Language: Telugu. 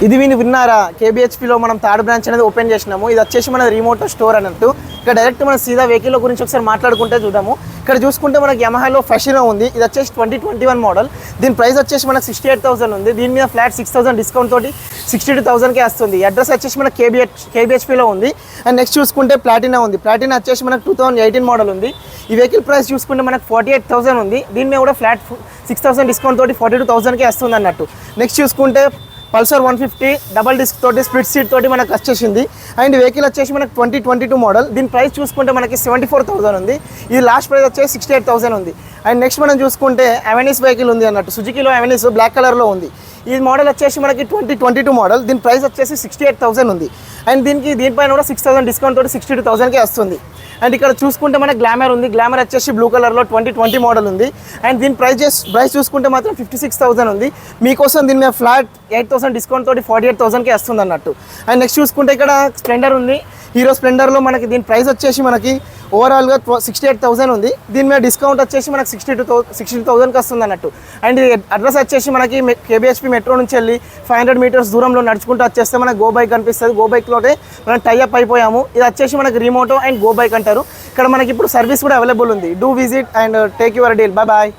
ఇది విన్నారా, కేబిహెచ్పిలో మనం థర్డ్ బ్రాంచ్ అనేది ఓపెన్ చేసినాము. ఇది వచ్చేసి మన రిమోట్ స్టోర్ అన్నట్టు. ఇక్కడ డైరెక్ట్ మన సీదా వెహికల్ గురించి ఒకసారి మాట్లాడుకుంటే చూద్దాము. ఇక్కడ చూసుకుంటే మనకి యమహాలో ఫెషినో ఉంది. ఇది వచ్చేసి 2021 మోడల్. దీని ప్రైస్ వచ్చేసి మనకు 68,000 ఉంది. దీని మీద ఫ్లాట్ 6,000 డిస్కౌంట్ తోటి 62,000కే వస్తుంది. అడ్రస్ వచ్చేసి మనకి కేబిహెచ్పిలో ఉంది. అండ్ నెక్స్ట్ చూసుకుంటే ప్లాటినా ఉంది. ప్లాటినా వచ్చేసి మనకు 2018 మోడల్ ఉంది. ఈ వెహికల్ ప్రైస్ చూసుకుంటే మనకు 48,000 ఉంది. దీని మీద కూడా ఫ్లాట్ 6,000 డిస్కౌంట్ తోటి 42,000కే వస్తుంది అన్నట్టు. నెక్స్ట్ చూసుకుంటే పల్సర్ 150 డబల్ డిస్క్ తోటి స్ప్లిట్ సీట్ తోటి మనకు వచ్చేసింది. అండ్ వెహికల్ వచ్చేసి మనకు 2022 మోడల్. దీని ప్రైస్ చూసుకుంటే మనకి 74,000 ఉంది. ఇది లాస్ట్ ప్రైస్ వచ్చేసి 68,000 ఉంది. అండ్ నెక్స్ట్ మనం చూసుకుంటే అవెనిస్ వెహికల్ ఉంది అన్నట్టు. సుజుకిలో అవెనిస్ బ్లాక్ కలర్లో ఉంది. ఈ మోడల్ వచ్చేసి మనకి 2022 మోడల్. దీని ప్రైస్ వచ్చేసి 68,000 ఉంది. అండ్ దీనిపైన కూడా 6,000 డిస్కౌంట్ తోటి 62,000కే వస్తుంది. అండ్ ఇక్కడ చూసుకుంటే మనకి గ్లామర్ ఉంది. గ్లామర్ వచ్చేసి బ్లూ కలర్లో 2020 మోడల్ ఉంది. అండ్ దీని ప్రైస్ చూసుకుంటే మాత్రం 56,000 ఉంది. మీకోసం దీని మీద ఫ్లాట్ 8,000 డిస్కౌంట్ తోటి 48,000కే వస్తుంది అన్నట్టు. అండ్ నెక్స్ట్ చూసుకుంటే ఇక్కడ స్ప్లెండర్ ఉంది. హీరో స్ప్లెండర్లో మనకి దీని ప్రైస్ వచ్చేసి మనకి ఓవరాల్గా 68,000 ఉంది. దీని మీద డిస్కౌంట్ వచ్చేసి మనకి 60,000కి వస్తుంది అన్నట్టు. అండ్ అడ్రస్ వచ్చేసి మనకి కేబిహెచ్పి మెట్రో నుంచి వెళ్ళి 500 మీటర్స్ దూరంలో నడుచుకుంటూ వచ్చేస్తే మనకి గో బైక్ కనిపిస్తుంది. గో బైక్లోనే మనం టైఅప్ అయిపోయాము. ఇది వచ్చేసి మనకి రిమోటో అండ్ గో బైక్ అంటారు. ఇక్కడ మనకి ఇప్పుడు సర్వీస్ కూడా అవైలబుల్ ఉంది. Do visit and take your deal. Bye.